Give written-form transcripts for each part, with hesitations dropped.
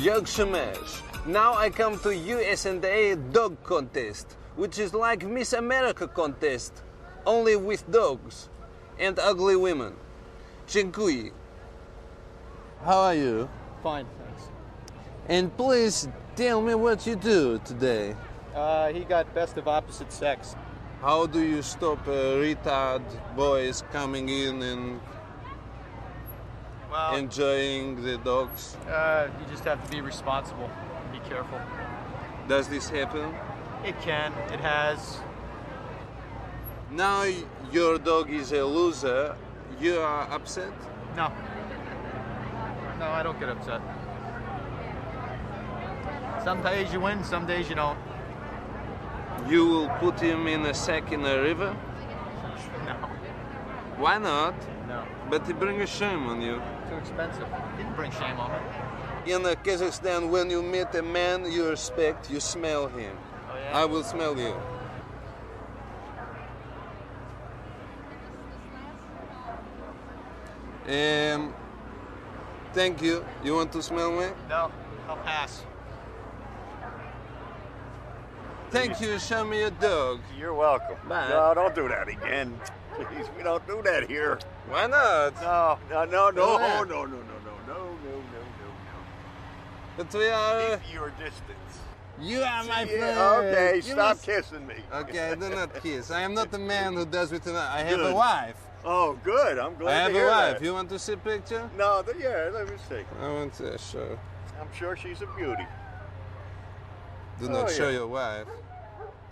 Young Shemesh. Now I come to USA Dog Contest, which is like Miss America contest, only with dogs and ugly women. Dziękuję. How are you? Fine, thanks. And please tell me what you do today. He got best of opposite sex. How do you stop retard boys coming in and Well, enjoying the dogs? you just have to be responsible and be careful. Does this happen? It can. It has. Now your dog is a loser. You are upset? No. No, I don't get upset. Some days you win, some days you don't. You will put him in a sack in a river? No. Why not? No. But it brings shame on you. Too expensive. Didn't bring shame on me. In Kazakhstan, when you meet a man you respect, you smell him. Oh, yeah? I will smell you. Thank you. You want to smell me? No, I'll pass. Thank you. Show me your dog. You're welcome. Bye. No, don't do that again. Please, we don't do that here. Why not? No, no, no, no, Go no, ahead. no, no, no, no, no, no, But we are. Keep your distance. You are my friend. Yeah, okay, You stop must- kissing me. Okay, do not kiss. I am not the man who does with I have a Good. wife. Oh, good. I'm glad I have to a hear wife. that. You want to see a picture? No, yeah, let me see. I want to show. I'm sure she's a beauty. Do not Oh, show yeah. your wife.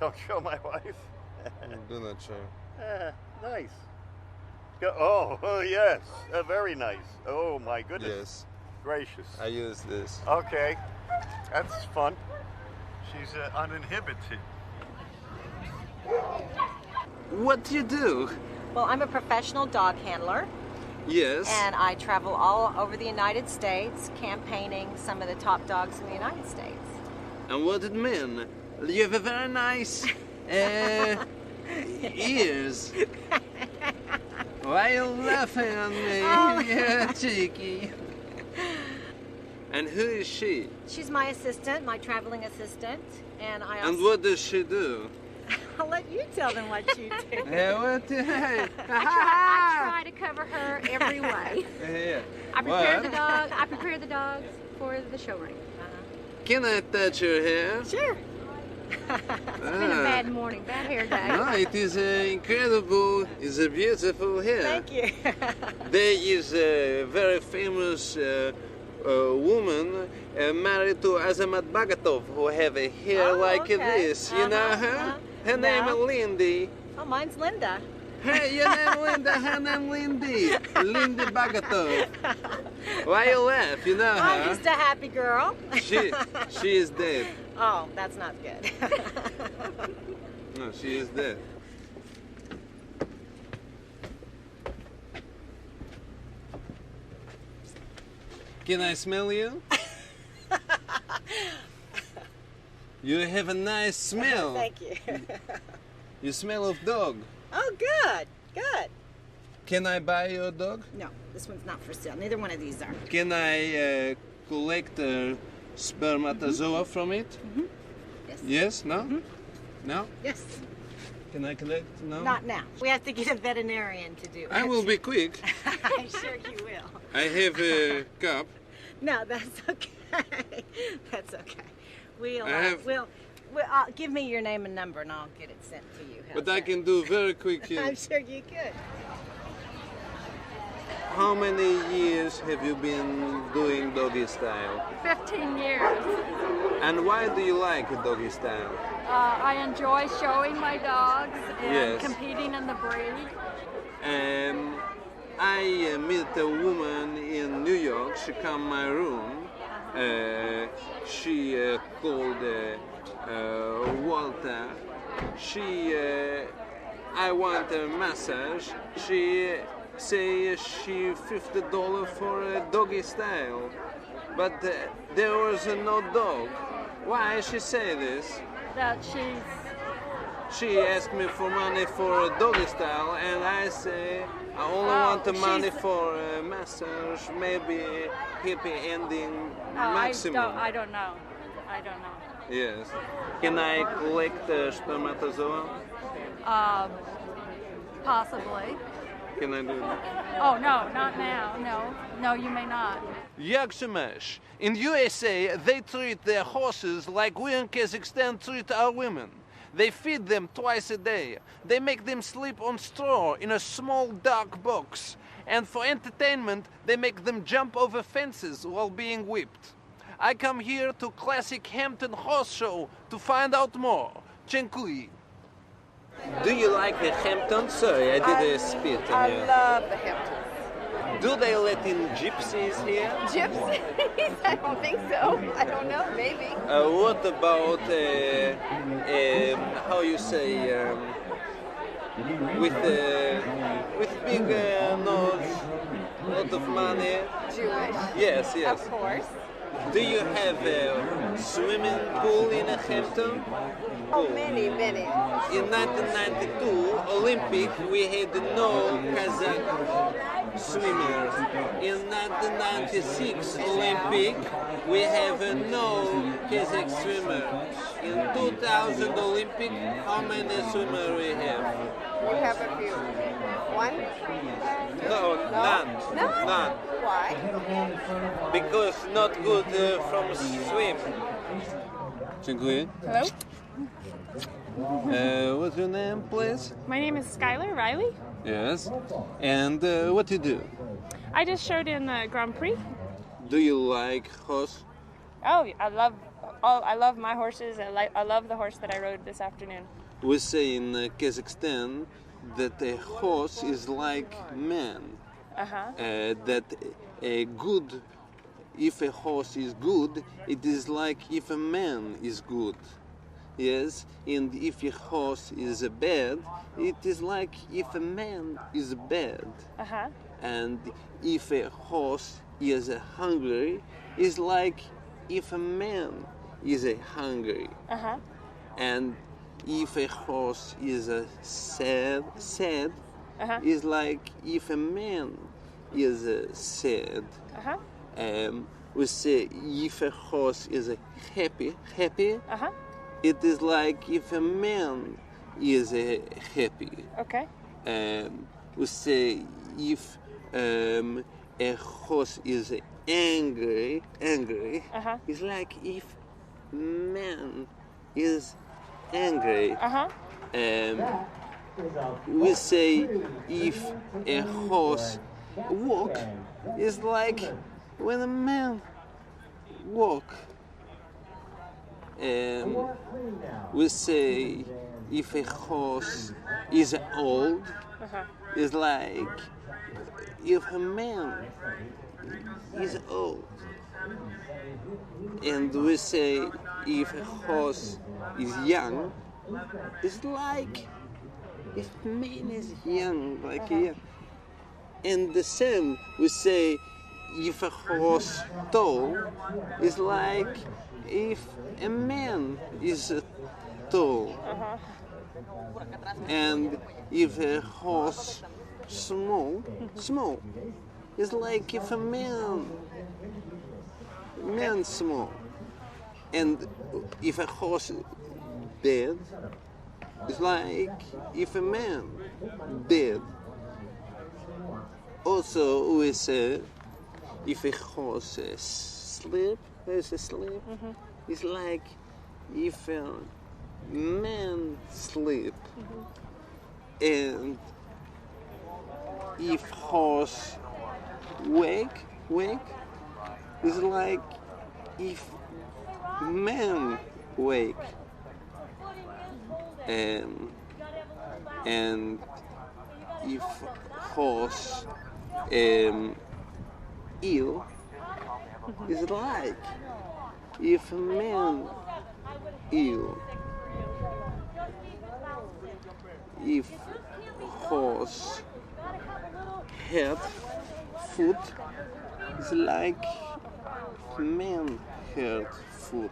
Don't show my wife. Do not show. Nice. Oh, yes. Very nice. Oh, my goodness. Yes, Gracious. I use this. Okay. That's fun. She's uninhibited. What do you do? Well, I'm a professional dog handler, Yes. and I travel all over the United States campaigning some of the top dogs in the United States. And what it mean? You have a very nice ears. Why are you laughing at me? You're cheeky. And who is she? She's my assistant, my traveling assistant, and I also... And what does she do? I'll let you tell them what you do. What? I try to cover her every way. Yeah. I prepare What? the dogs for the show ring. Can I touch your hair? Sure. It's been a bad morning, bad hair day. No, it is incredible. It's a beautiful hair. Thank you. There is a very famous woman married to Azamat Bagatov who have a hair Oh, like okay. this. You know her? Her name is No. Lindy. Oh, mine's Linda. Hey, your name Linda, her name Lindy. Lindy Bagatov. Why you laugh? You know I'm her? just a happy girl. She is dead. Oh, that's not good. No, she is dead. Can I smell you? You have a nice smell. Thank you. You smell of dog. Oh, good, good. Can I buy your dog? No, this one's not for sale. Neither one of these are. Can I collect spermatozoa from it? Yes. Yes? No? No? Yes. Can I collect? No? Not now. We have to get a veterinarian to do it. I will be quick. I'm sure you will. I have a cup. No, that's okay. That's okay. We'll, I have- give me your name and number and I'll get it sent to you. How's But I that? can do very quick here. I'm sure you could. How many years have you been doing doggy style? 15 years. And why do you like doggy style? I enjoy showing my dogs and Yes. competing in the breed. I met a woman in New York. She come my room. She called Walter. I want a massage. She say she $50 for a doggy style, but there was no dog. Why she say this? That she asked me for money for a doggy style, and I say I only want the money for a massage, maybe happy ending maximum. I don't know. I don't know. Yes. Can I collect the spermatozoa? Possibly. Can I do that? Oh no, not now. No, you may not. Yagshimesh. In USA, they treat their horses like we in Kazakhstan treat our women. They feed them twice a day. They make them sleep on straw in a small dark box. And for entertainment, they make them jump over fences while being whipped. I come here to Classic Hampton Horse Show to find out more. Dziękuję. Do you like the Hamptons? Sorry, I did a spit on you. I love the Hamptons. Do they let in gypsies here? Gypsies? I don't think so. I don't know, maybe. What about, how you say, with big nose, lot of money? Jewish? Yes, yes. Of course. Do you have a swimming pool in a Hampton? Oh, many. In 1992 Olympic, we had no Kazakh swimmers. In 1996 Olympic, we have no Kazakh swimmer. In 2000 Olympic, how many swimmers we have? We have a few. One? No, none. None. Why? Because not good from swim. Dziękuję. Hello, What's your name, please? my name is Skylar Riley. Yes. And what do you do? I just showed in the Grand Prix. Do you like horse? Oh, I love my horses. I love the horse that I rode this afternoon. We say in Kazakhstan that a horse is like man. That a good, if a horse is good, it is like if a man is good. Yes, and if a horse is bad, it is like if a man is bad. And if a horse is hungry, it's like if a man is hungry. And if a horse is sad, it's like if a man is sad. We say if a horse is happy, it is like if a man is happy. Okay. We say if a horse is angry, it's like if man is angry. We say if a horse walk, it's like when a man walk. We say if a horse is old, it's like if a man is old. And we say if a horse is young, it's like if man is young, like young. And the same, we say if a horse tall, it's like if a man is tall. And if a horse small, it's like if a man small. And if a horse dead, it's like if a man dead. Also, we say if a horse sleep, it's like if a man sleep. And if horse wake, it's like if man wake. And if horse ill, it's like if a man ill. If horse head, foot, it's like man head, foot.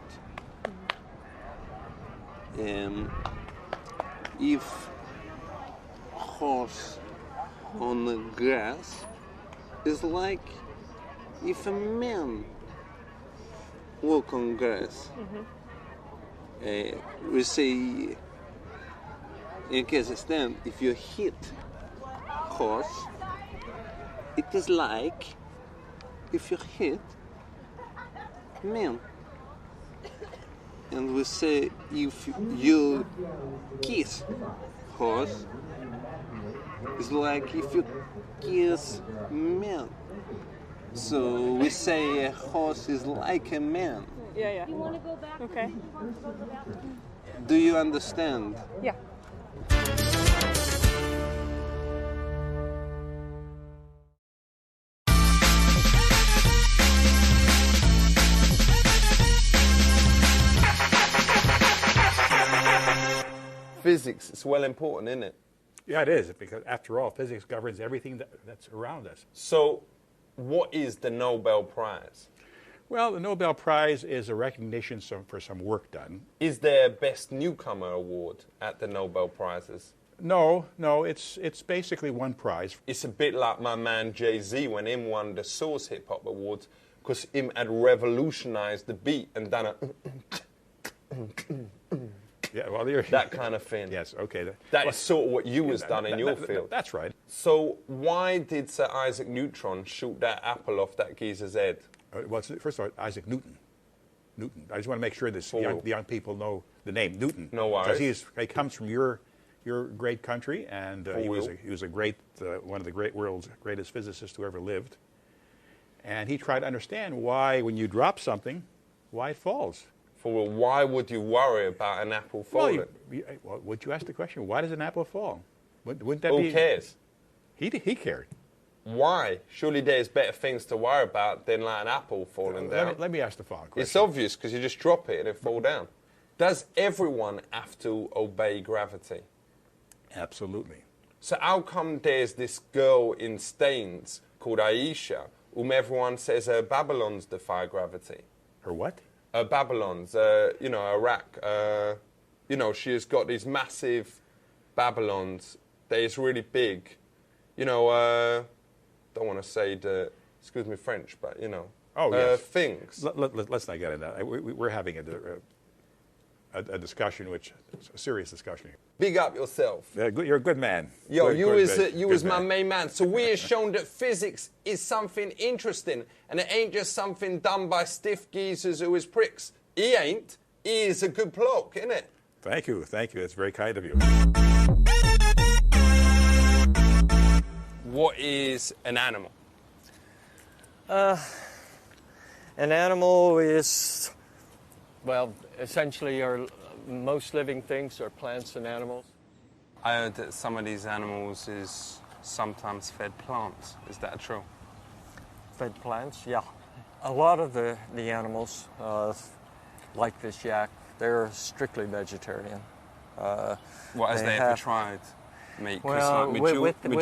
if horse on the grass is like if a man walk on grass. We say in Kazakhstan, if you hit horse, it is like if you hit man. And we say if you kiss horse, it's like if you kiss man. So we say a horse is like a man. Yeah. You want to go back? Okay. Do you understand? Yeah. Physics is well important, isn't it? Yeah, it is, because after all, physics governs everything that's around us. So, what is the Nobel Prize? Well, the Nobel Prize is a recognition for some work done. Is there a Best Newcomer Award at the Nobel Prizes? No, it's basically one prize. It's a bit like my man Jay-Z when him won the Source Hip Hop Awards, because him had revolutionized the beat and done a Yeah, well, that kind of thing. Yes, okay. That is sort of what you was done in your field. That's right. So why did Sir Isaac Newton shoot that apple off that geezer's head? Well, first of all, Isaac Newton. I just want to make sure the young people know the name Newton. No worries. Because he comes from your great country, and he was a great one of the world's greatest physicists who ever lived. And he tried to understand why, when you drop something, why it falls. Why would you worry about an apple falling? Well, would you ask the question? Why does an apple fall? Wouldn't that Who cares? He cared. Why? Surely there's better things to worry about than like an apple falling down. Let me ask the following question. It's obvious because you just drop it and it fall down. Does everyone have to obey gravity? Absolutely. So how come there's this girl in Staines called Aisha, whom everyone says her Babylons defy gravity? Her what? Babylons, Iraq. She has got these massive Babylons that is really big. Don't want to say excuse me French, but yes. Things. Let's not get into that. We're having a discussion, a serious discussion here. Big up yourself. You're a good man. Yo, you was my man. main man. So we have shown that physics is something interesting, and it ain't just something done by stiff geezers who is pricks. He ain't. He is a good bloke, isn't it? Thank you. That's very kind of you. What is an animal? An animal is, well, essentially most living things are plants and animals. I heard that some of these animals is sometimes fed plants. Is that true? Fed plants, yeah. A lot of the animals, like this yak, they're strictly vegetarian. What, has they ever tried meat? Well,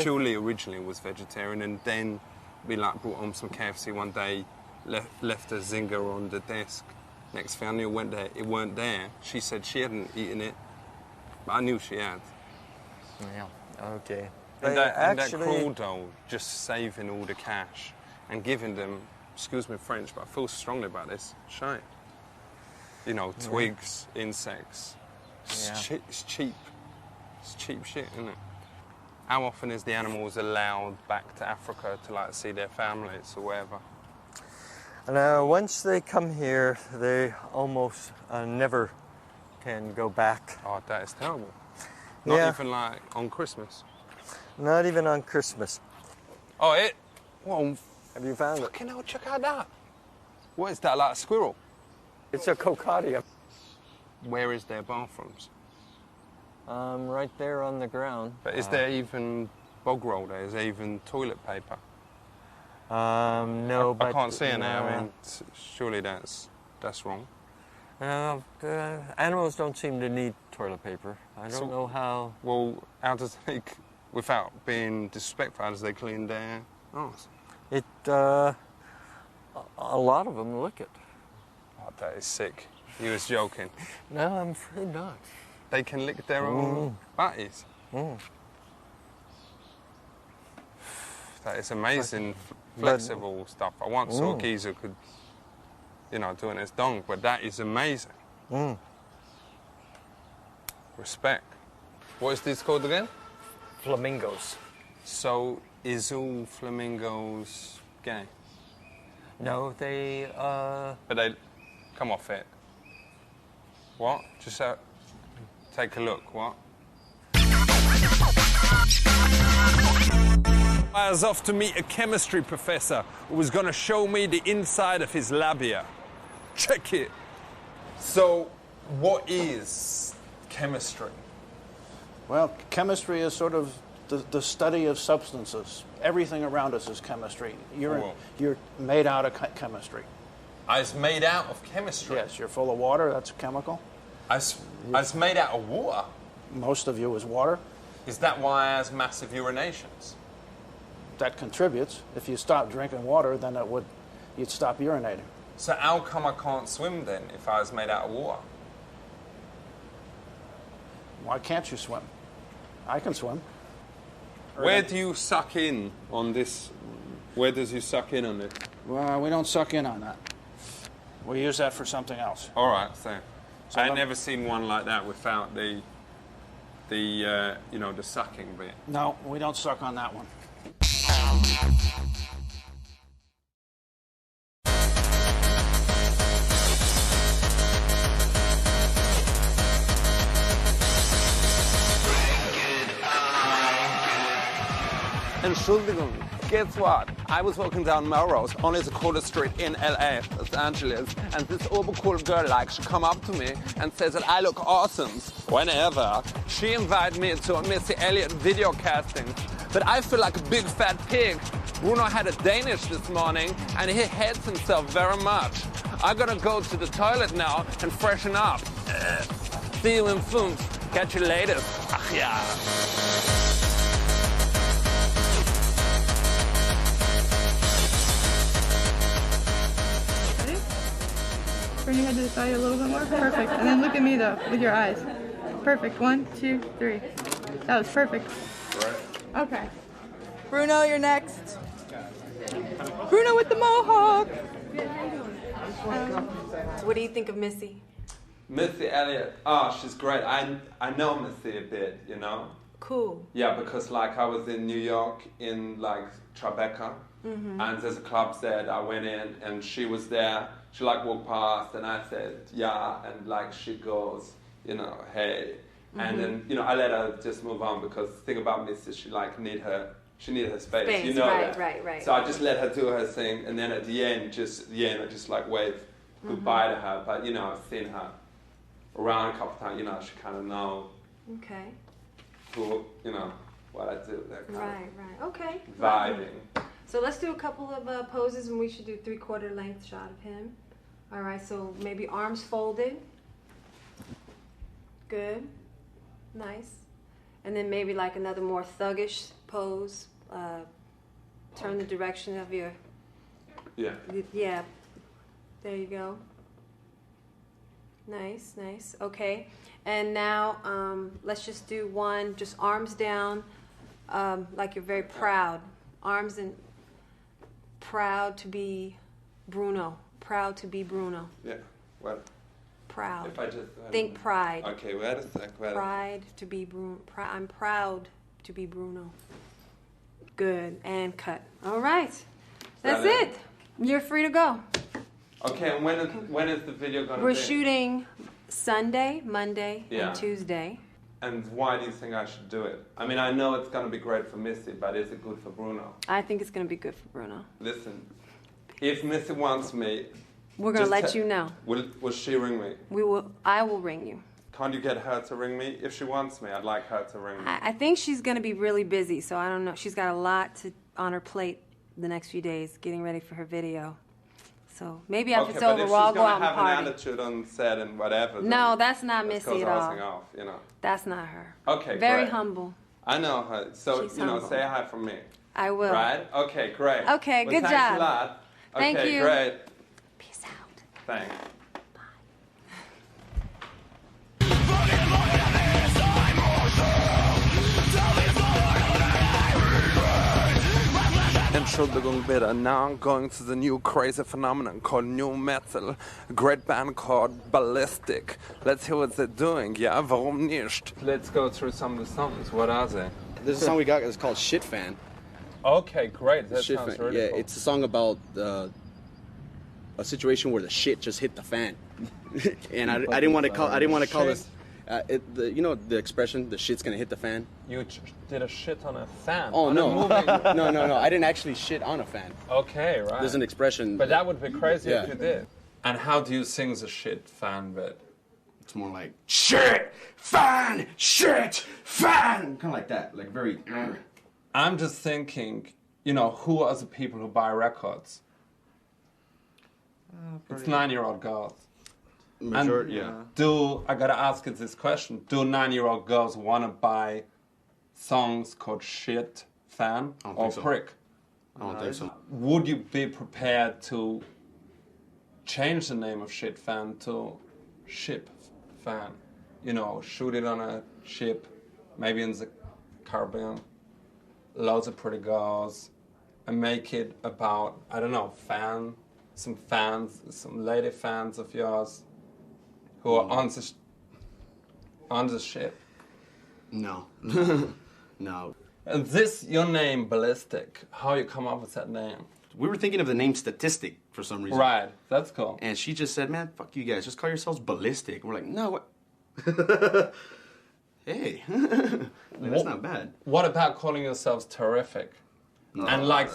Julie originally was vegetarian, and then we brought home some KFC one day, left a zinger on the desk. Next thing I knew, went there, it weren't there. She said she hadn't eaten it, but I knew she had. Yeah, okay. And that cruel though, just saving all the cash and giving them, excuse me French, but I feel strongly about this, shite. Twigs, insects. It's cheap. It's cheap shit, isn't it? How often is the animals allowed back to Africa to see their families or whatever? Now, once they come here, they almost never can go back. Oh, that is terrible. Not even on Christmas? Not even on Christmas. Oh, Well, have you found it? Fucking hell, check out that. What is that, like a squirrel? It's a cocadia. Where is their bathrooms? Right there on the ground. But is there even bog roll there? Is there even toilet paper? No, but... I can't see it now. I mean, surely that's wrong. Animals don't seem to need toilet paper. I don't know how... Well, how does they, without being disrespectful, how does they clean their arse? A lot of them lick it. Oh, that is sick. You was joking. No, I'm afraid not. they can lick their own butties. That is amazing, flexible stuff. I once saw a geezer could, you know, doing his dong, but that is amazing. Respect. What is this called again? Flamingos. So, is all flamingos gay? No, they, But they come off it. What? Just take a look, what? I was off to meet a chemistry professor who was going to show me the inside of his labia. Check it. So, what is chemistry? Well, chemistry is sort of the study of substances. Everything around us is chemistry. You're made out of chemistry. I was made out of chemistry? Yes, you're full of water, that's a chemical. I was made out of water? Most of you is water. Is that why I has massive urinations? That contributes. If you stop drinking water, then you'd stop urinating. So how come I can't swim then if I was made out of water? Why can't you swim? I can swim. Where do you suck in on this? Where does you suck in on this? Well, we don't suck in on that. We use that for something else. All right, so I've let- never seen one like that without the you know, the sucking bit. No, we don't suck on that one. Entschuldigung, guess what? I was walking down Melrose, only the coolest street in LA, Los Angeles, and this overcool girl, like, she come up to me and says that I look awesome. Whenever she invited me to a Missy Elliott video casting, but I feel like a big fat pig. Bruno had a Danish this morning, and he hates himself very much. I gotta go to the toilet now and freshen up. See you in Funks. Catch you later. Ach ja. Turn your head to the side a little bit more. Perfect. And then look at me though, with your eyes. Perfect. 1, 2, 3. That was perfect. Okay. Bruno, you're next. Bruno with the mohawk. What do you think of Missy? Missy Elliott, oh, she's great. I know Missy a bit, you know? Cool. Yeah, because like I was in New York in like Tribeca, and there's a club there. I went in and she was there. She like walked past and I said, yeah, and like she goes, you know, hey. And then, you know, I let her just move on because the thing about Missy, she like need her space. You know that. Right. So I just let her do her thing, and then at the end, I just like wave goodbye to her. But you know, I've seen her around a couple of times. You know, she kind of know Okay. who, you know, what I do. That kind Right. Okay. of vibing. So let's do a couple of poses, and we should do 3/4 length shot of him. All right. So maybe arms folded. Good. Nice. And then maybe like another more thuggish pose. Turn the direction of your. Yeah. Yeah. There you go. Nice. Okay. And now let's just do one, just arms down, like you're very proud. Arms and proud to be Bruno. Proud to be Bruno. Yeah. What? Proud. If I just Think pride. Okay, wait a sec. Pride to be Bruno. I'm proud to be Bruno. Good. And cut. All right. That's it. You're free to go. Okay, and when is the video gonna We're be? shooting Sunday, Monday, Yeah. and Tuesday. And why do you think I should do it? I mean, I know it's gonna be great for Missy, but is it good for Bruno? I think it's going to be good for Bruno. Listen, if Missy wants me, We're going to just let you know. Will she ring me? I will ring you. Can't you get her to ring me? If she wants me, I'd like her to ring me. I think she's going to be really busy, so I don't know. She's got a lot on her plate the next few days, getting ready for her video. So maybe after it's over, we'll all go out and have party. an attitude on set and whatever. No, that's not Missy at all. Off, you know. That's not her. Okay, Very great. humble. I know her. So, She's you know, humble. say hi from me. I will. Right? Okay, great. Okay, Well, good thanks job. a lot. Thank Okay, you. great. Peace out. Thanks. Bye. Entschuldigung bitte. Now I'm going to the new crazy phenomenon called new metal. A great band called Ballistic. Let's hear what they're doing. Ja, warum nicht? Let's go through some of the songs. What are they? There's a song we got. It's called "Shit Fan." Okay, great. That Shit sounds fan. really Yeah, cool. it's a song about a situation where the shit just hit the fan, and I didn't want to call this. You know the expression, the shit's gonna hit the fan? You did a shit on a fan. Oh, on no. A movie. No. I didn't actually shit on a fan. Okay, right. There's an expression. But that would be crazy Yeah. if you did. And how do you sing the shit fan bit? It's more like, shit, fan, kind of like that. Like very... I'm just thinking, you know, who are the people who buy records? It's 9-year-old girls. Majority, yeah. I gotta ask you this question. Do 9-year-old girls want to buy songs called Shit Fan or so. Prick? I don't think so. Would you be prepared to change the name of Shit Fan to Ship Fan? You know, shoot it on a ship, maybe in the Caribbean, loads of pretty girls, and make it about, I don't know, some lady fans of yours who are on the ship. No. No. And this, your name, Ballistic, how you come up with that name? We were thinking of the name Statistic for some reason. Right, that's cool. And she just said, man, fuck you guys, just call yourselves Ballistic. We're like, no, what? Hey, that's not bad. What about calling yourselves Terrific? And like,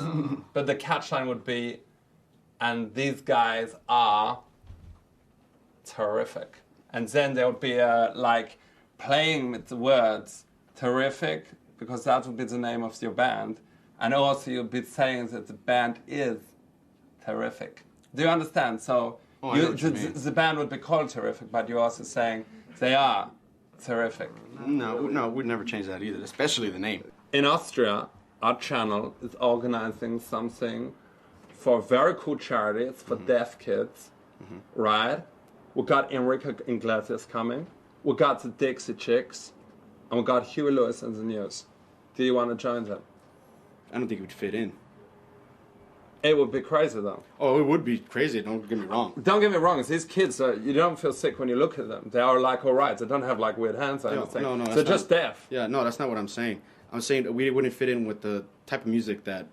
but the catchline would be, and these guys are terrific. And then there would be like playing with the words terrific, because that would be the name of your band. And also you'd be saying that the band is terrific. Do you understand? So I know what you mean. the band would be called Terrific, but you're also saying they are terrific. No, we'd never change that either, especially the name. In Austria, our channel is organizing something for a very cool charity. It's for deaf kids, right? We got Enrique Iglesias coming. We got the Dixie Chicks. And we got Huey Lewis and the News. Do you want to join them? I don't think it would fit in. It would be crazy, though. Oh, it would be crazy, don't get me wrong. Don't get me wrong, these kids, you don't feel sick when you look at them. They are like all right. They don't have like weird hands or anything. No, They're just deaf. Yeah, no, that's not what I'm saying. I'm saying that we wouldn't fit in with the type of music that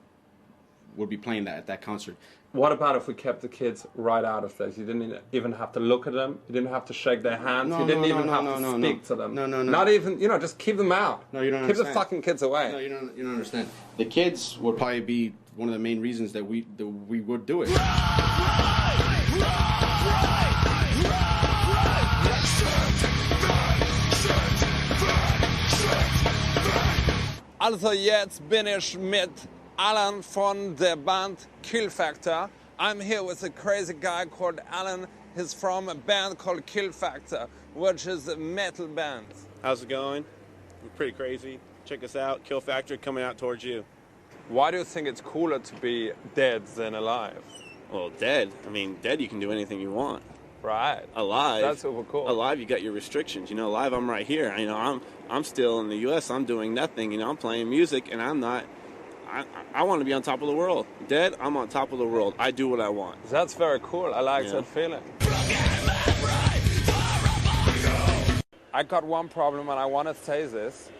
would be playing at that concert. What about if we kept the kids right out of this? You didn't even have to look at them. You didn't have to shake their hands. You didn't even have to speak to them. No. Not even, just keep them out. No, you don't Keep understand. the fucking kids away. No, you don't understand. The kids would probably be one of the main reasons that we would do it. Also jetzt bin ich mit Alan von der Band Kill Factor. I'm here with a crazy guy called Alan. He's from a band called Kill Factor, which is a metal band. How's it going? We're pretty crazy. Check us out, Kill Factor coming out towards you. Why do you think it's cooler to be dead than alive? Well, dead. I mean, dead you can do anything you want. Right. Alive. That's super cool. Alive, you got your restrictions. Alive, I'm right here. I'm still in the U.S. I'm doing nothing. I'm playing music, and I'm not. I want to be on top of the world. Dead, I'm on top of the world. I do what I want. That's very cool. I like that feeling. I got one problem, and I want to say this.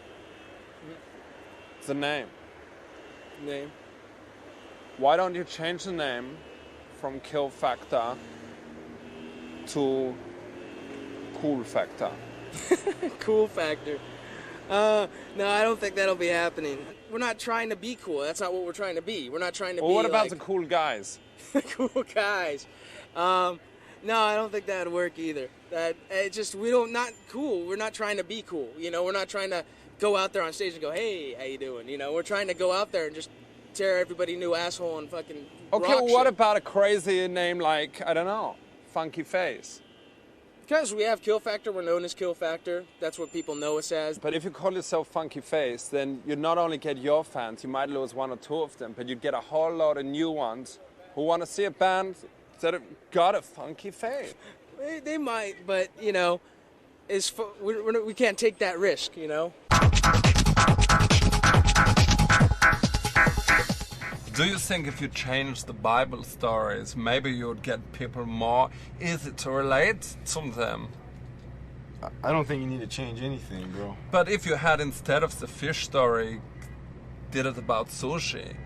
The name. Name? Why don't you change the name from Kill Factor to Cool Factor? Cool Factor. No, I don't think that'll be happening. We're not trying to be cool. That's not what we're trying to be. We're not trying to be what about like, the cool guys? cool guys. No, I don't think that would work either. That not cool. We're not trying to be cool. We're not trying to go out there on stage and go, hey, how you doing? We're trying to go out there and just tear everybody new asshole and fucking Okay, rock well, what shit. about a crazy name like, I don't know, Funky Face? Because we have Kill Factor, we're known as Kill Factor. That's what people know us as. But if you call yourself Funky Face, then you not only get your fans, you might lose one or two of them, but you get a whole lot of new ones who want to see a band that have got a funky face. They might, but, we can't take that risk, Do you think if you change the Bible stories, maybe you would get people more easy to relate to them? I don't think you need to change anything, bro. But if you had, instead of the fish story, did it about sushi,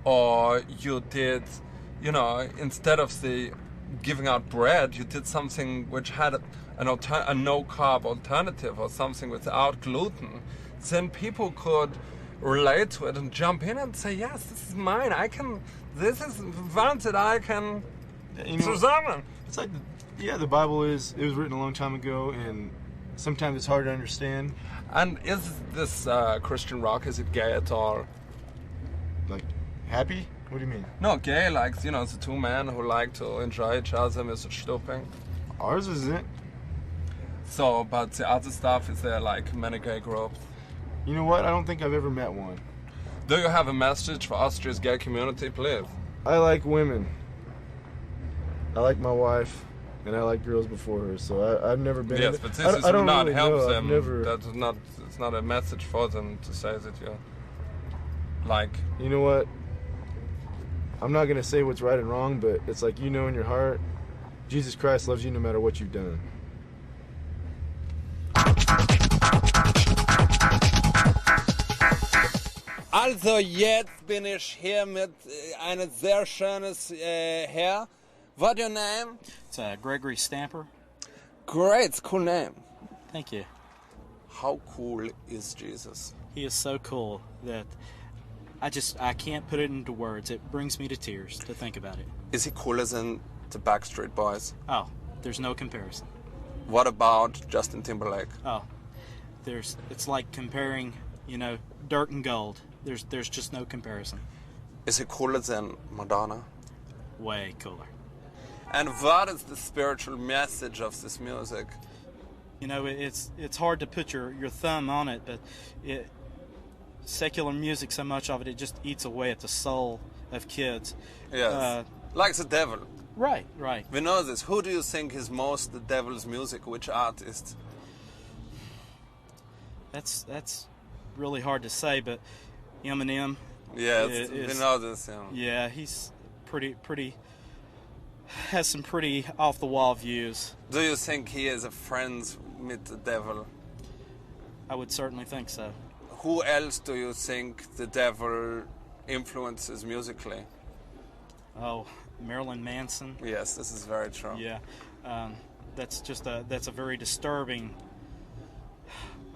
or you did, you know, instead of the giving out bread, you did something which had a no-carb alternative or something without gluten, then people could relate to it and jump in and say, yes, this is mine. This is one that I can zusammen. It's like, the Bible it was written a long time ago, and sometimes it's hard to understand. And is this Christian rock, is it gay at all? Like, happy? What do you mean? No, gay, like, you know, the two men who like to enjoy each other with stooping. Ours isn't. So, but the other stuff, is there like many gay groups? You know what? I don't think I've ever met one. Do you have a message for Austria's gay community, please? I like women. I like my wife, and I like girls before her, so I've never been... Yes, but this will not really help know. them. Never... It's not a message for them to say that you like... You know what? I'm not going to say what's right and wrong, but it's like, you know in your heart, Jesus Christ loves you no matter what you've done. Also jetzt bin ich hier mit einem sehr schönes Herr. What's your name? It's Gregory Stamper. Great, it's a cool name. Thank you. How cool is Jesus? He is so cool that I can't put it into words. It brings me to tears to think about it. Is he cooler than the Backstreet Boys? Oh, there's no comparison. What about Justin Timberlake? Oh, it's like comparing, you know, dirt and gold. There's just no comparison. Is he cooler than Madonna? Way cooler. And what is the spiritual message of this music? You know, it's hard to put your thumb on it, but secular music, so much of it just eats away at the soul of kids. Yes, like the devil. Right. We know this. Who do you think is most the devil's music? Which artist? That's really hard to say, but Eminem. Yes, we know this. Yeah, he's pretty. Has some pretty off-the-wall views. Do you think he is a friend with the devil? I would certainly think so. Who else do you think the devil influences musically? Oh, Marilyn Manson. Yes, this is very true. Yeah, that's a very disturbing.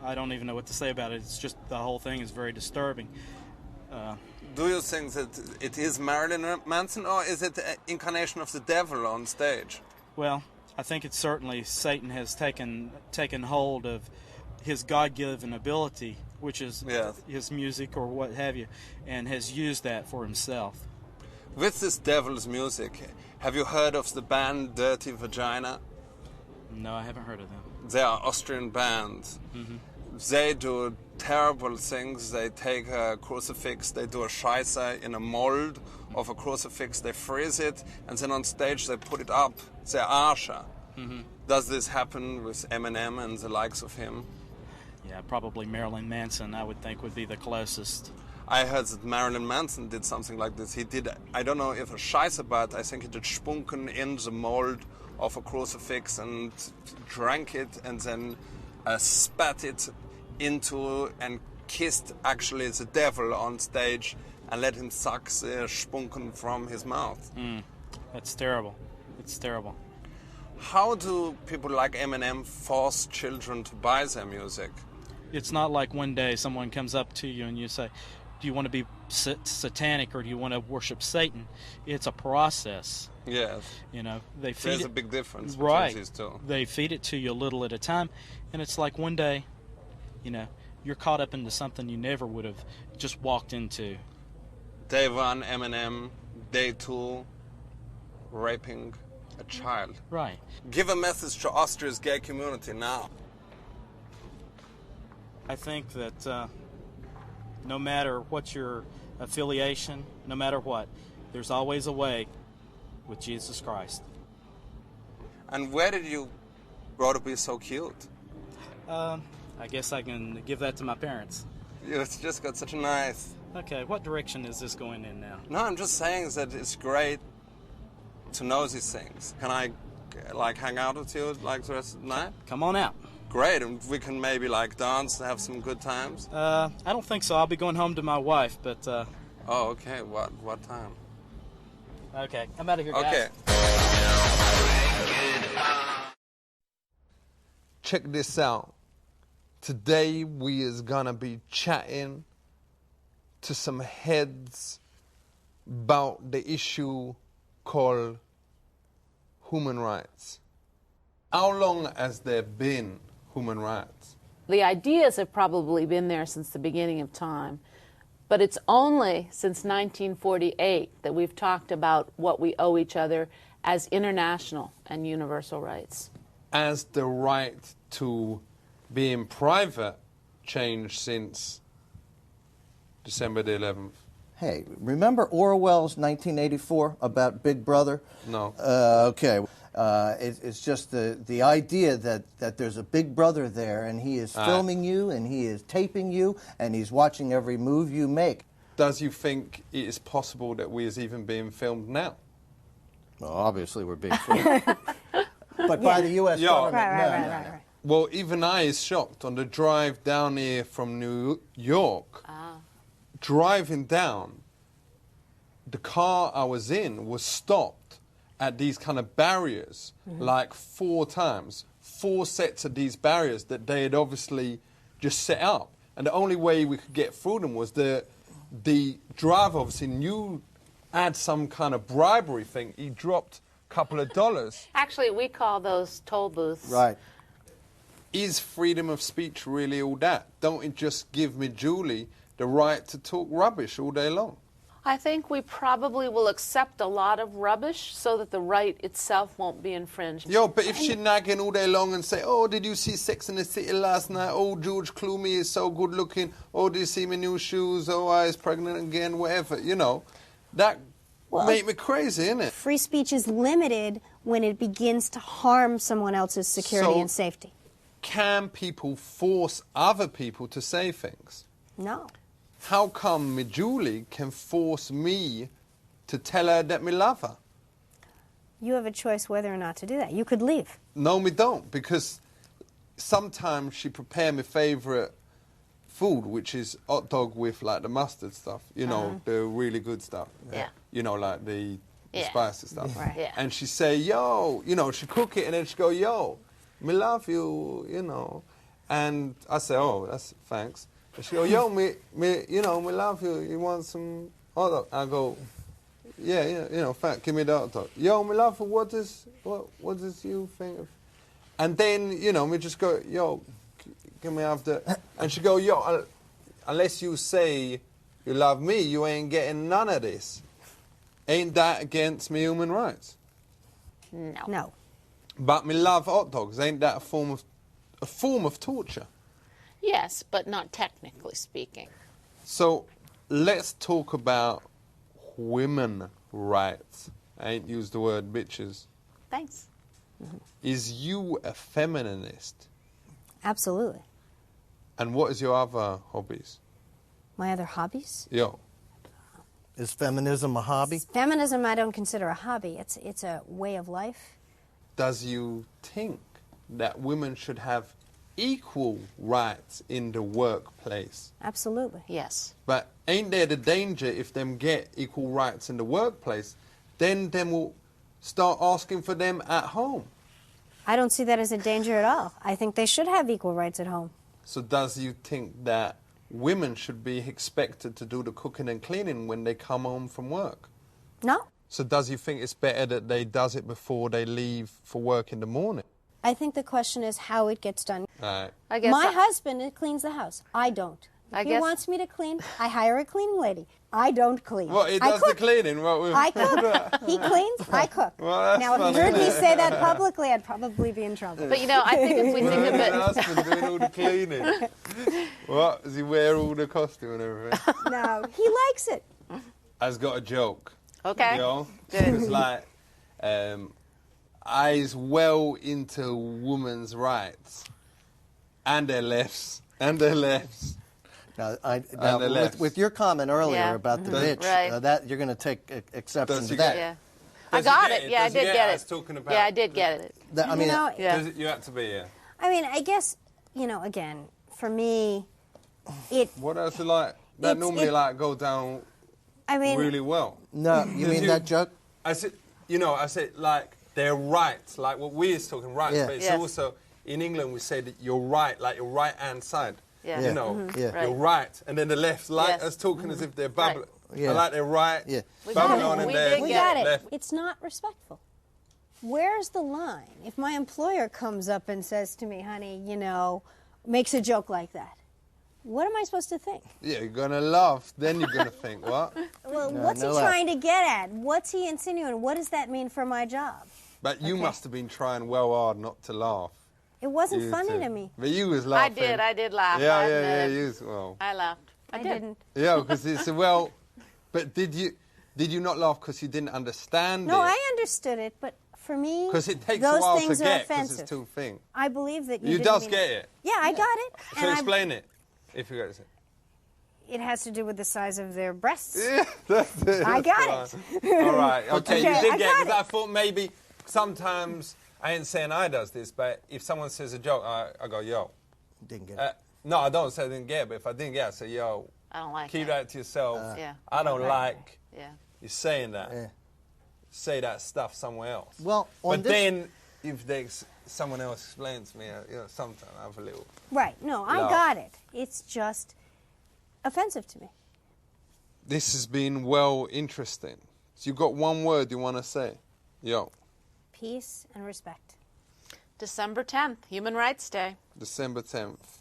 I don't even know what to say about it. It's just the whole thing is very disturbing. Do you think that it is Marilyn Manson, or is it the incarnation of the devil on stage? Well, I think it's certainly Satan has taken hold of his God-given ability, which is his music or what have you, and has used that for himself. With this devil's music, have you heard of the band Dirty Vagina? No, I haven't heard of them. They are Austrian bands. Mm-hmm. They do terrible things. They take a crucifix, they do a Scheisse in a mold of a crucifix, they freeze it, and then on stage they put it up, their Arsche. Mm-hmm. Does this happen with Eminem and the likes of him? Yeah, probably Marilyn Manson, I would think, would be the closest. I heard that Marilyn Manson did something like this. He did, I don't know if a Scheisse, but I think he did spunken in the mold of a crucifix and drank it and then spat it into and kissed actually the devil on stage and let him suck the spunken from his mouth. That's terrible. It's terrible. How do people like Eminem force children to buy their music? It's not like one day someone comes up to you and you say, do you want to be satanic or do you want to worship Satan? It's a process. Yes. You know, they feed There's it, a big difference right, between these two. They feed it to you a little at a time, and it's like one day, you know, you're caught up into something you never would have just walked into. Day 1, Eminem. Day 2, raping a child. Right. Give a message to Austria's gay community now. I think that no matter what your affiliation, no matter what, there's always a way with Jesus Christ. And where did you grow to be so cute? I guess I can give that to my parents. You just got such a nice Okay, what direction is this going in now? No, I'm just saying that it's great to know these things. Can I, like, hang out with you, like, the rest of the night? Come on out. Great, and we can maybe, like, dance, have some good times? I don't think so. I'll be going home to my wife, but, Oh, okay. What time? Okay, I'm out of here, guys. Okay. Check this out. Today we is gonna be chatting to some heads about the issue called human rights. How long has there been human rights? The ideas have probably been there since the beginning of time, but it's only since 1948 that we've talked about what we owe each other as international and universal rights. Has the right to be in private changed since December the 11th? Hey, remember Orwell's 1984 about Big Brother? No. Okay. It's just the idea that there's a Big Brother there, and he is filming you, and he is taping you, and he's watching every move you make. Does you think it is possible that we is even being filmed now? Well, obviously we're being filmed. But by the U.S. government. Right. Well, even I is shocked. On the drive down here from New York, driving down, the car I was in was stopped at these kind of barriers, like 4 times. 4 sets of these barriers that they had obviously just set up. And the only way we could get through them was the driver obviously knew had some kind of bribery thing. He dropped a couple of dollars. Actually, we call those toll booths. Right. Is freedom of speech really all that? Don't it just give me, Julie, the right to talk rubbish all day long? I think we probably will accept a lot of rubbish so that the right itself won't be infringed. Yo, but if she's nagging all day long and say, oh, did you see Sex and the City last night? Oh, George Clooney is so good looking. Oh, did you see my new shoes? Oh, I was pregnant again, whatever. You know, that make me crazy, innit? Free speech is limited when it begins to harm someone else's security and safety. Can people force other people to say things? No. How come me Julie can force me to tell her that me love her? You have a choice whether or not to do that. You could leave. No, me don't, because sometimes she prepare my favourite food, which is hot dog with like the mustard stuff, you know, the really good stuff. Yeah. You know, like the spicy stuff. Right. Yeah. And she say, yo, you know, she cook it and then she go, yo, me love you, you know. And I say, oh, that's thanks. And she go, yo, me, you know, me love you. You want some hot dog? I go, yeah, you know, thanks, give me the hot dog. Yo, me love you, what does you think of? And then, you know, me just go, yo, give me after. And she go, yo, unless you say you love me, you ain't getting none of this. Ain't that against me human rights? No. But me love hot dogs. Ain't that a form of torture? Yes, but not technically speaking. So let's talk about women rights. I ain't used the word bitches. Thanks. Is you a feminist? Absolutely. And what is your other hobbies? My other hobbies? Yo. Is feminism a hobby? Feminism I don't consider a hobby. It's a way of life. Does you think that women should have equal rights in the workplace? Absolutely. Yes. But ain't there the danger if them get equal rights in the workplace, then them will start asking for them at home? I don't see that as a danger at all. I think they should have equal rights at home. So does you think that women should be expected to do the cooking and cleaning when they come home from work? No. So does you think it's better that they does it before they leave for work in the morning? I think the question is how it gets done. Right. My husband cleans the house. I don't. If he wants me to clean, I hire a cleaning lady. I don't clean. Well, he does the cleaning. I cook. He cleans, I cook. Well, that's now, if you heard me say that publicly, I'd probably be in trouble. But, you know, I think if we think of it... Your husband doing all the cleaning. What? Does he wear all the costume and everything? No, he likes it. I've got a joke. Okay. You know? It's like, I's well into women's rights. And their lefts. Now, with your comment earlier about the bitch, that you're going to take exception to that. Yeah. I got it. Yeah, I did get it. Yeah, I did get it. I mean, you had to be, yeah. I mean, I guess, again, for me, it... What else is like? That normally go down really well. No, you mean that joke? I said, like, they're right. Like what we're talking right. Yeah. But it's also, in England, we say that you're right, like your right-hand side. Yeah. You know, you're right. And then the left, like us talking as if they're babbling. Yeah. Like they're right, We babbling got on it. and they're We got it. left. It's not respectful. Where's the line? If my employer comes up and says to me, honey, makes a joke like that, what am I supposed to think? Yeah, you're going to laugh. Then you're going to think, what? Well, what's he trying to get at? What's he insinuating? What does that mean for my job? But you must have been trying well hard not to laugh. It wasn't funny to me. But you was laughing. I did laugh. Yeah, I laughed. I didn't. Yeah, because it's, but did you not laugh because you didn't understand it? No, I understood it, but for me, because it takes those a while things to are get because offensive. it's two things. I believe that you didn't get it. Yeah, I got it. So explain it, if you got it. It has to do with the size of their breasts. Yeah, that's it. I got it. All right, okay, you did get it, because it. I thought maybe sometimes, I ain't saying I does this, but if someone says a joke, I go, yo. Didn't get it. No, I don't say I didn't get it, but if I didn't get it, I say, yo. I don't like Keep that to yourself. I don't like you saying that. Yeah. Say that stuff somewhere else. Well, but then, if someone else explains to me, sometimes I have a little... Right, no, I got it. It's just offensive to me. This has been interesting. So you've got one word you want to say. Yo. Peace and respect. December 10th, Human Rights Day. December 10th.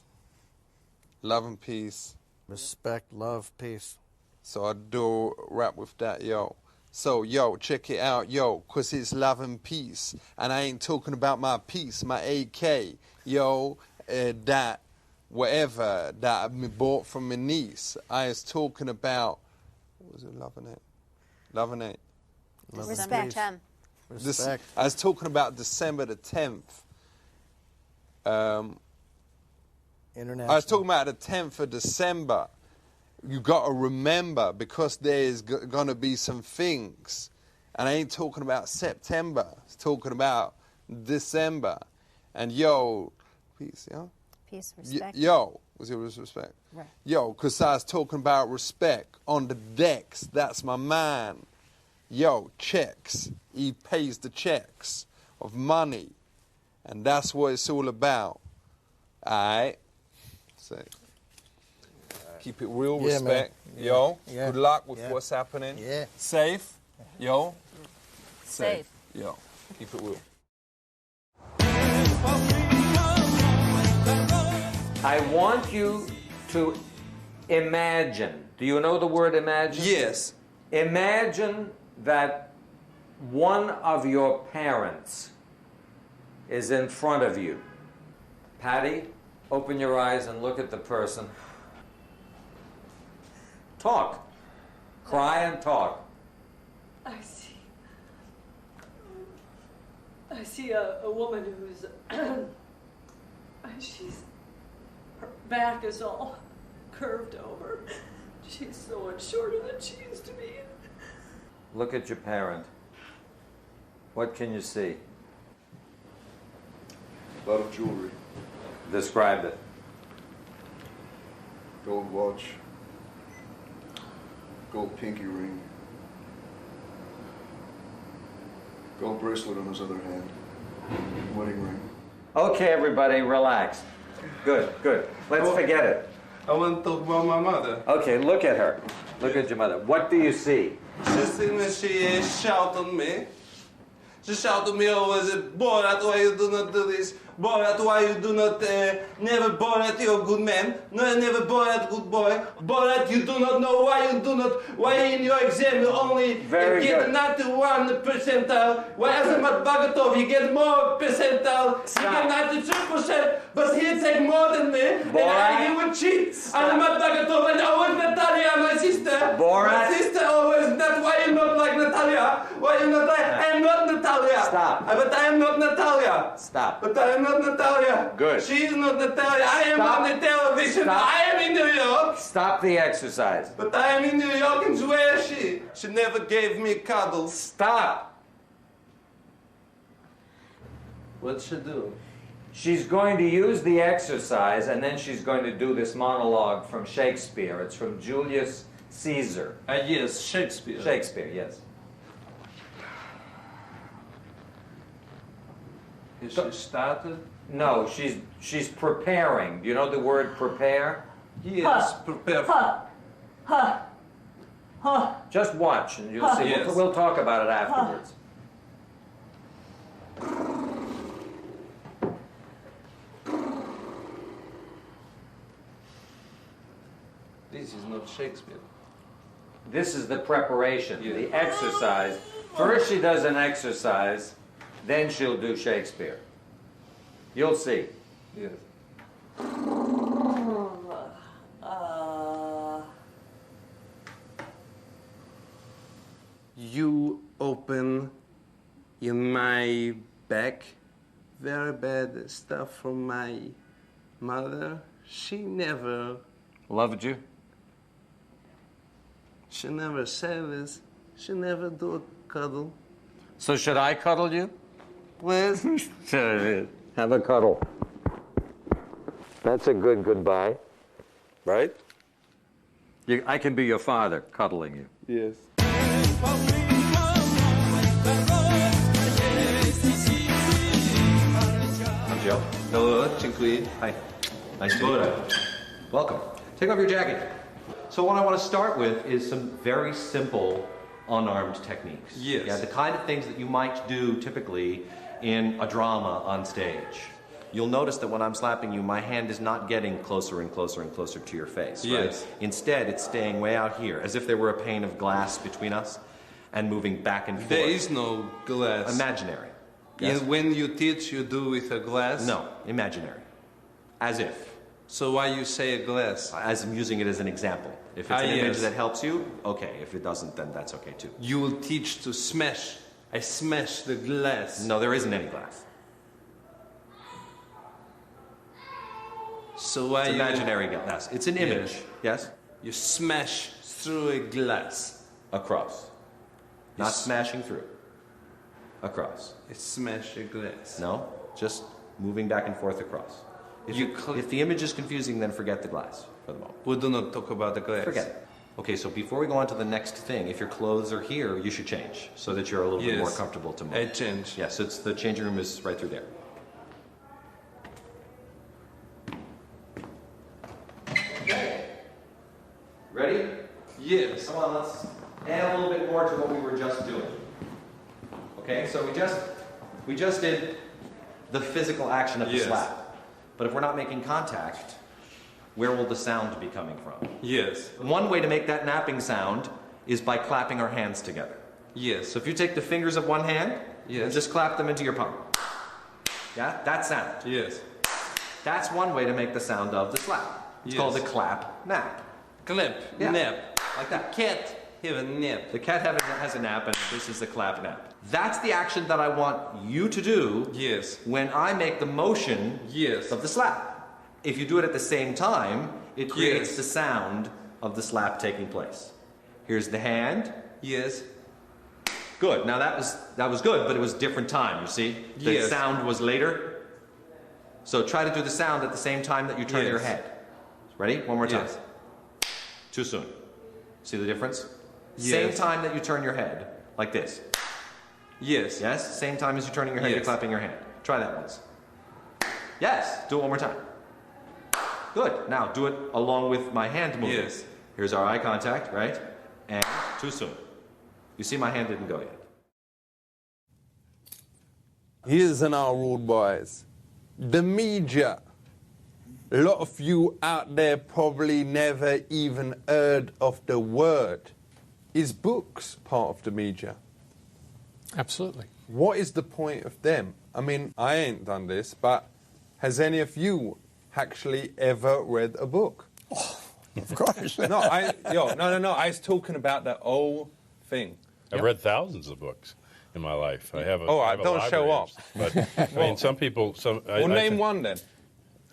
Love and peace. Respect, love, peace. So I do rap with that, yo. So, yo, check it out, yo, because it's love and peace. And I ain't talking about my piece, my AK, yo, that whatever that I bought from my niece. I was talking about, what was it, love and hate? Love and hate. Respect. Respect. I was talking about December the 10th. International. I was talking about the 10th of December. You got to remember, because there's going to be some things. And I ain't talking about September. I'm talking about December. And yo, peace, yo? Peace, respect. Yo, was it respect? Right. Yo, because I was talking about respect on the decks. That's my man. Yo, checks. He pays the checks of money. And that's what it's all about. All right? So, keep it real, respect. Man. Yo, Yeah. good luck with what's happening. Yeah. Safe. Yo. Safe. Yo, keep it real. I want you to imagine. Do you know the word imagine? Yes. Imagine that one of your parents is in front of you. Patty, open your eyes and look at the person. Talk. Cry and talk. I see a woman who's her back is all curved over. She's so much shorter than she used to be. Look at your parent. What can you see? A lot of jewelry. Describe it. Gold watch. Gold pinky ring. Gold bracelet on his other hand. Wedding ring. Okay, everybody, relax. Good, good. Let's forget it. I want to talk about my mother. Okay, look at her. Look at your mother. What do you see? She shouted at me. She shouted at me always, boy, that's why you do not do this. Boy, that's why you do not never boy that you're a good man. No, never boy that good boy. Boy, that you do not know why you do not, why in your exam you only get 91 percentile. Why as a Bagatov you get more percentile. You get 93%, but he take more than me. Boy. And I will cheat. I'm a Bagatov and always Natalia, my sister. Borat. My sister always, that's why you not like Natalia. Natalia. Why you not? I am not Natalia. Stop. But I am not Natalia. Stop. But I am not Natalia. Good. She is not Natalia. I am Stop. on the television. Stop. I am in New York. Stop the exercise. But I am in New York, and where is she? She never gave me cuddles. Stop. What'd she do? She's going to use the exercise, and then she's going to do this monologue from Shakespeare. It's from Julius Caesar. Yes, Shakespeare. Shakespeare, yes. Has she started? No, she's preparing. Do you know the word prepare? Yes, prepare. Just watch, and you'll see. Yes. We'll talk about it afterwards. This is not Shakespeare. This is the preparation, the exercise. First she does an exercise, then she'll do Shakespeare. You'll see. Yes. You open in my back very bad stuff from my mother. She never loved you. She never said this. She never do a cuddle. So should I cuddle you? Please. Have a cuddle. That's a good goodbye. Right? I can be your father, cuddling you. Yes. I'm Joe. Hello, dziękuję. Hi. Nice to meet you. Welcome. Take off your jacket. So what I want to start with is some very simple unarmed techniques. Yes. Yeah, the kind of things that you might do typically in a drama on stage. You'll notice that when I'm slapping you, my hand is not getting closer and closer and closer to your face. Right? Yes. Instead, it's staying way out here, as if there were a pane of glass between us, and moving back and forth. There is no glass. Imaginary. Yes? And when you teach, you do with a glass? No, imaginary. As if. So why you say a glass? As I'm using it as an example. If it's an yes. image that helps you, okay. If it doesn't, then that's okay too. You will teach to smash. I smash the glass. No, there isn't any glass. So why it's you... imaginary glass. It's an image. Yes? You smash through a glass. Across. Not smashing through. Across. You smash a glass. No, just moving back and forth across. If the image is confusing, then forget the glass for the moment. We do not talk about the glass. Forget it. Okay, so before we go on to the next thing, if your clothes are here, you should change so that you're a little bit more comfortable to move. I change. Yes, it's the changing room is right through there. Okay. Ready? Yes. Come on, let's add a little bit more to what we were just doing. Okay, so we just did the physical action of the slap. But if we're not making contact, where will the sound be coming from? Yes. One way to make that napping sound is by clapping our hands together. Yes. So if you take the fingers of one hand and just clap them into your palm. Yeah, that sound. Yes. That's one way to make the sound of the slap. It's called the clap nap. Clap, nap. Like that. Cat have a nap. The cat has a nap, and this is the clap nap. That's the action that I want you to do when I make the motion of the slap. If you do it at the same time, it creates the sound of the slap taking place. Here's the hand. Yes. Good. Now that was good, but it was different time, you see? The sound was later. So try to do the sound at the same time that you turn your head. Ready? One more time. Too soon. See the difference? Same time that you turn your head, like this. Yes. Yes? Same time as you're turning your head, you're clapping your hand. Try that once. Yes. Do it one more time. Good. Now do it along with my hand movement. Yes. Here's our eye contact, right? And too soon. You see my hand didn't go yet. Here's an our rule, boys. The media. A lot of you out there probably never even heard of the word. Is books part of the media? Absolutely. What is the point of them? I mean, I ain't done this, but has any of you actually ever read a book? Oh, of course. No. I was talking about the whole thing. I've read thousands of books in my life. I have a All right, I have a don't show library. off. But I mean, some people. Well, name one then.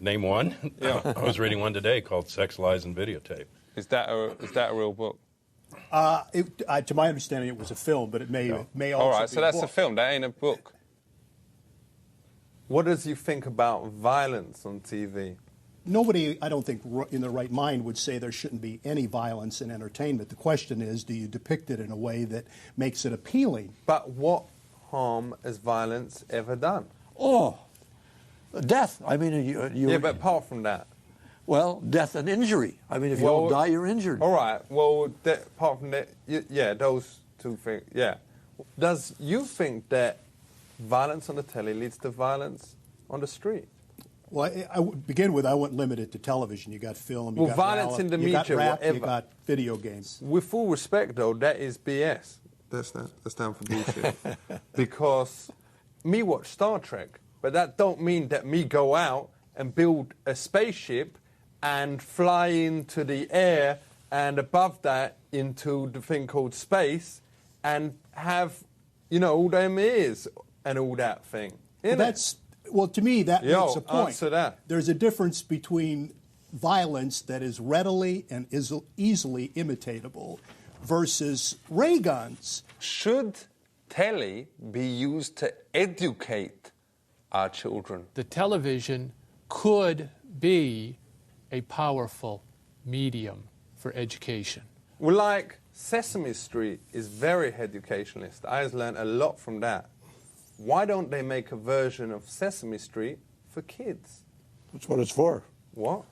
Name one. Yeah. I was reading one today called "Sex, Lies, and Videotape." Is that a real book? To my understanding, it was a film, but it may also All right, be so that's a a book. film. That ain't a book. What does you think about violence on TV? Nobody, I don't think, in their right mind would say there shouldn't be any violence in entertainment. The question is, do you depict it in a way that makes it appealing? But what harm has violence ever done? Oh, death. I mean, Yeah, but apart from that. Well, death and injury. I mean, if you don't die, you're injured. All right. Well, apart from that, yeah, those two things. Yeah. Does you think that violence on the telly leads to violence on the street? Well, I would begin with, I wouldn't limit it to television. You got film, you Well, got violence in the you got media, rap, whatever. you got video games. With full respect, though, that is BS. That's down for bullshit. Because me watch Star Trek, but that don't mean that me go out and build a spaceship and fly into the air and above that into the thing called space and have, all them ears and all that thing. Well, to me, that makes a point. Answer that. There's a difference between violence that is readily and is easily imitatable versus ray guns. Should telly be used to educate our children? The television could be a powerful medium for education. Well, like Sesame Street is very educationalist. I have learned a lot from that. Why don't they make a version of Sesame Street for kids? That's what it's for. What?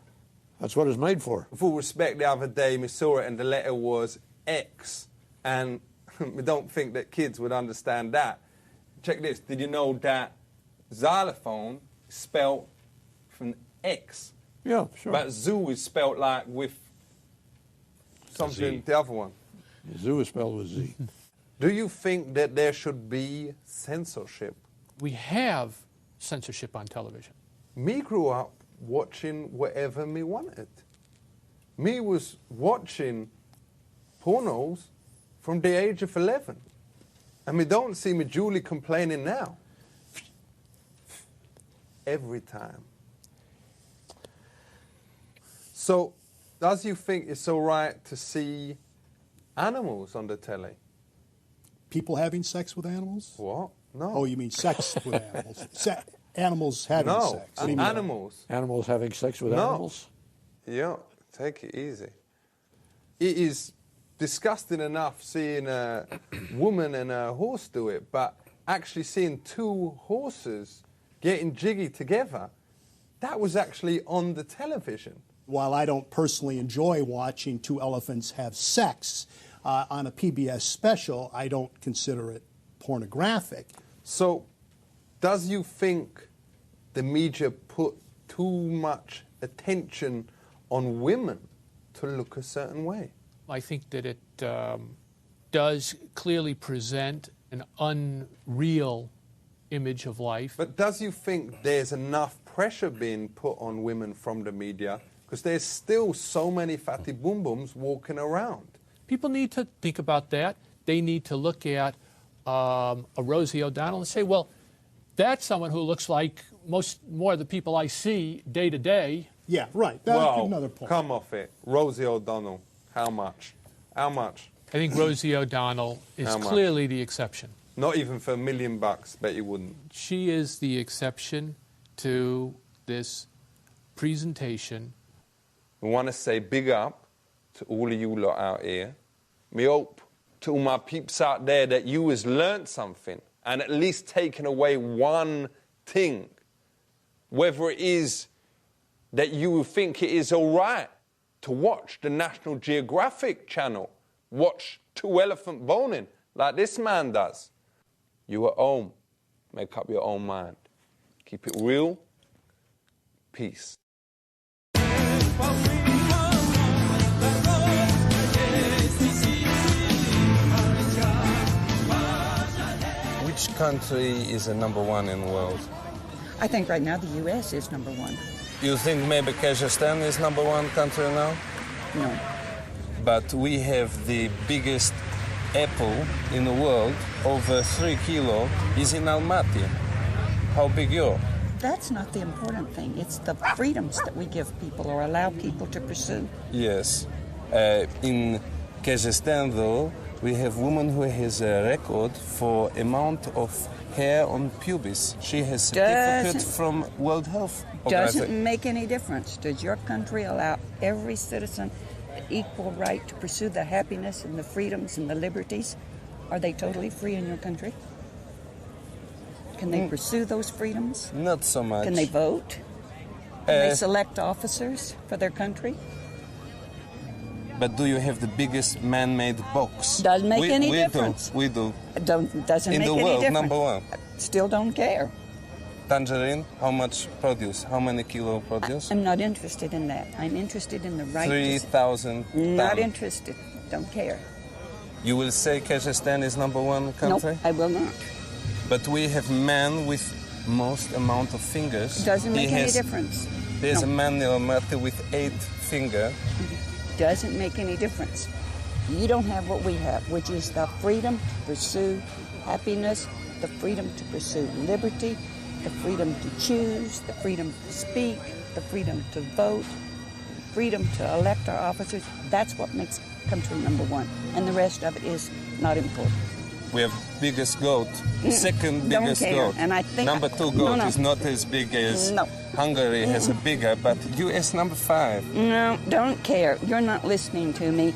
That's what it's made for. Full respect, the other day we saw it and the letter was X. And we don't think that kids would understand that. Check this. Did you know that xylophone is spelled from X? Yeah, sure. But zoo is spelled like with something, Z. the other one. Zoo is spelled with Z. Do you think that there should be censorship? We have censorship on television. Me grew up watching whatever me wanted. Me was watching pornos from the age of 11. And me don't see me Julie complaining now. Every time. So, does you think it's all right to see animals on the telly? People having sex with animals? What? No. Oh, you mean sex with animals? Animals having sex? What do you mean? Animals. Animals having sex with No. animals? Yeah, take it easy. It is disgusting enough seeing a woman and a horse do it, but actually seeing two horses getting jiggy together, that was actually on the television. While I don't personally enjoy watching two elephants have sex on a PBS special, I don't consider it pornographic. So, does you think the media put too much attention on women to look a certain way? I think that it does clearly present an unreal image of life. But does you think there's enough pressure being put on women from the media? Because there's still so many fatty boom booms walking around. People need to think about that. They need to look at a Rosie O'Donnell and say, well, that's someone who looks like more of the people I see day to day. Yeah, right. That's another point. Come off it. Rosie O'Donnell, how much? How much? I think Rosie O'Donnell is How much? clearly the exception. Not even for $1 million, bet you wouldn't. She is the exception to this presentation. We want to say big up to all of you lot out here. Me hope to all my peeps out there that you has learnt something and at least taken away one thing. Whether it is that you think it is all right to watch the National Geographic channel, watch two elephant boning like this man does. You at home, make up your own mind. Keep it real. Peace. Which country is the number one in the world? I think right now the U.S. is number one. You think maybe Kazakhstan is number one country now? No. But we have the biggest apple in the world over 3 kilo is in Almaty. How big you? That's not the important thing. It's the freedoms that we give people or allow people to pursue. Yes. In Kazakhstan, though, we have woman who has a record for amount of hair on pubis. She has certificate from World Health Organization. Doesn't make any difference. Does your country allow every citizen equal right to pursue the happiness and the freedoms and the liberties? Are they totally free in your country? Can they pursue those freedoms? Not so much. Can they vote? Can they select officers for their country? But do you have the biggest man-made box? Doesn't make any difference. We do. Doesn't in make the any world, difference. number one. Still don't care. Tangerine, how much produce? How many kilo produce? I'm not interested in that. I'm interested in the right. 3,000. Not interested. Don't care. You will say Kazakhstan is number one country? Nope, I will not. But we have man with most amount of fingers. Doesn't make any difference. There's No. a man in Almaty with 8 fingers. Doesn't make any difference. You don't have what we have, which is the freedom to pursue happiness, the freedom to pursue liberty, the freedom to choose, the freedom to speak, the freedom to vote, freedom to elect our officers. That's what makes country number one. And the rest of it is not important. We have biggest goat, second Don't biggest care. goat. And I think number 2 goat No. is not as big as No. Hungary has a bigger, but US number 5. No, don't care. You're not listening to me.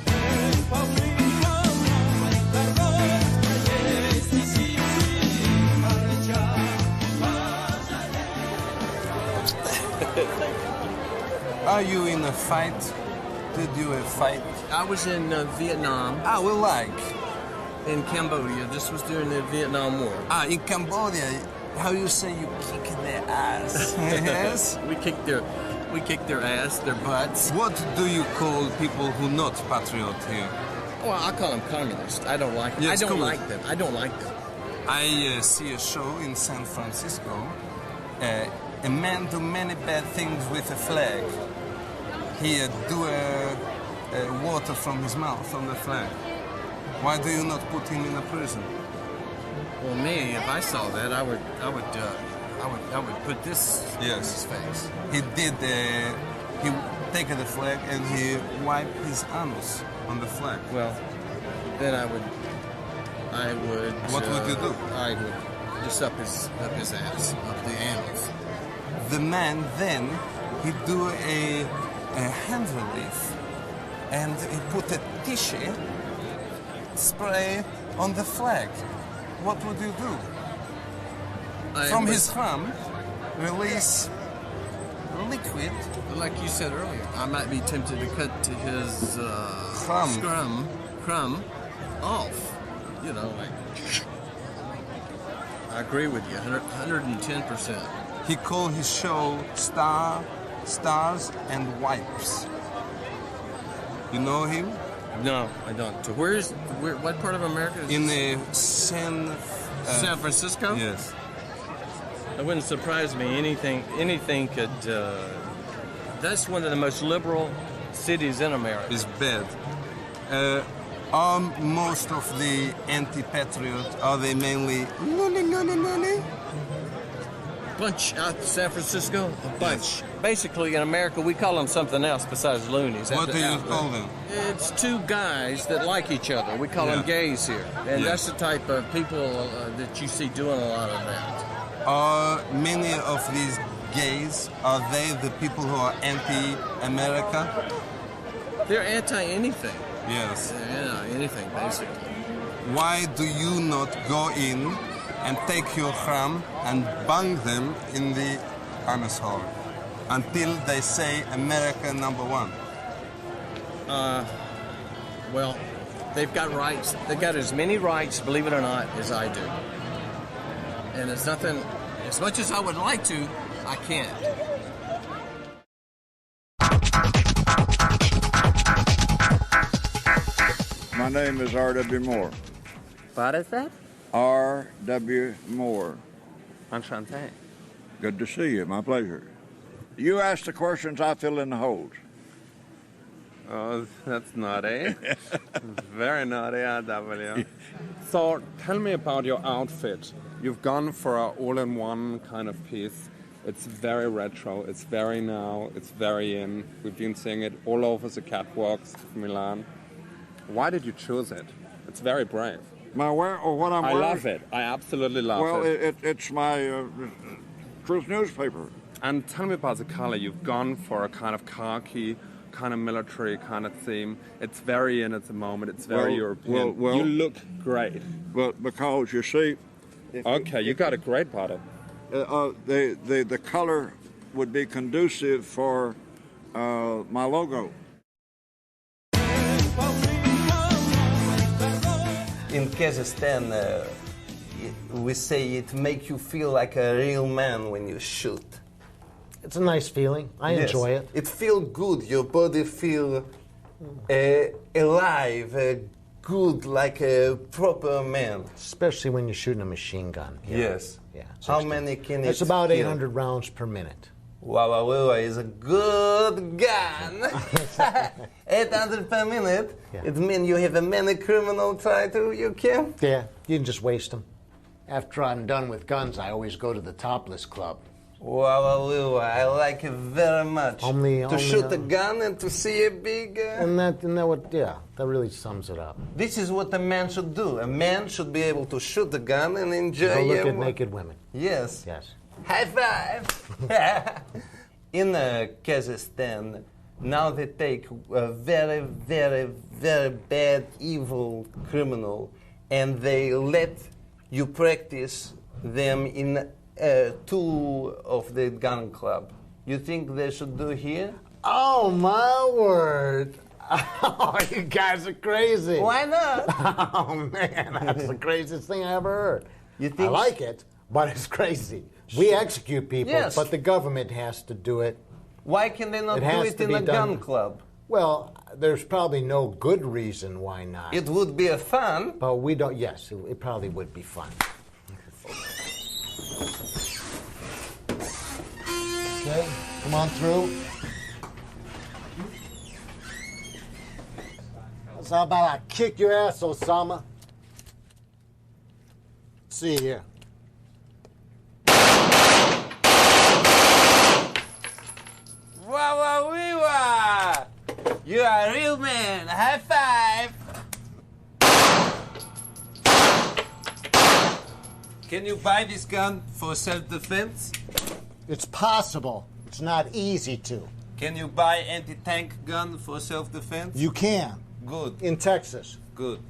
Are you in a fight? Did you a fight? I was in Vietnam. I would like. In Cambodia. This was during the Vietnam War. In Cambodia, how you say you kick their ass? Yes? We kicked their ass, their butts. What do you call people who not patriot here? Well, I call them communists. I don't like them. Yes, I don't communist. like them. I don't like them. I see a show in San Francisco. A man do many bad things with a flag. He do water from his mouth on the flag. Why do you not put him in a prison? Well, me, if I saw that, I would put this in his face. He did. He take the flag and he wiped his anus on the flag. Well, then I would. What would you do? I would just up his ass, up the anus. The man then he do a hand relief and he put a tissue spray on the flag. What would you do? From his thumb, release liquid. Like you said earlier, I might be tempted to cut to his crumb off. You know, like. I agree with you, 110%. He called his show Stars and Wipes. You know him? No, I don't. So what part of America is in this? San Francisco? Yes. It wouldn't surprise me. Anything could. That's one of the most liberal cities in America. It's bad. Are most of the anti-patriot, are they mainly loony? Bunch out San Francisco? A bunch. Basically, in America, we call them something else besides loonies. What do you call them? It's two guys that like each other. We call them gays here. And that's the type of people that you see doing a lot of that. Are many of these gays, are they the people who are anti-America? They're anti-anything. Yes. Yeah, anything, basically. Why do you not go in and take your ham and bang them in the anus hole until they say America #1? Well, they've got rights. They've got as many rights, believe it or not, as I do. And it's nothing, as much as I would like to, I can't. My name is R.W. Moore. What is that? R.W. Moore. Enchanté. Good to see you. My pleasure. You ask the questions, I fill in the holes. Oh, that's naughty. Very naughty, RW. So, tell me about your outfit. You've gone for an all-in-one kind of piece. It's very retro, it's very now, it's very in. We've been seeing it all over the catwalks of Milan. Why did you choose it? It's very brave. My wear or what I'm wearing? I love it. I absolutely love it. Well, it's my Truth newspaper. And tell me about the color. You've gone for a kind of khaki, kind of military kind of theme. It's very in at the moment. It's very European. Well, you look great. Well, because you see... Okay, you got a great body. The color would be conducive for my logo. In Kazakhstan, we say it makes you feel like a real man when you shoot. It's a nice feeling. I enjoy it. It feels good. Your body feels alive, good, like a proper man. Especially when you're shooting a machine gun. Yes. Yeah. How many can it It's about kill? 800 rounds per minute. Wow, is a good gun. 800 per minute. Yeah. It means you have a many criminal try to you kill. Yeah, you can just waste them. After I'm done with guns, I always go to the topless club. Wow, I like it very much. To shoot a gun and to see a big... And that really sums it up. This is what a man should do. A man should be able to shoot a gun and enjoy... Go look at naked women. Yes. Yes. High five! In Kazakhstan, now they take a very, very, very bad, evil criminal and they let you practice them in 2 of the gun club. You think they should do here? Oh, my word. Oh, you guys are crazy. Why not? Oh, man, that's the craziest thing I ever heard. You think I like it, but it's crazy. We execute people, but the government has to do it. Why can they not do it in a gun club? Well, there's probably no good reason why not. It would be a fun. But we don't, yes, it probably would be fun. Okay, come on through. So how about I kick your ass, Osama? See here. Wow. You are a real man. High five. Can you buy this gun for self-defense? It's possible. It's not easy to. Can you buy anti-tank gun for self-defense? You can. Good. In Texas. Good.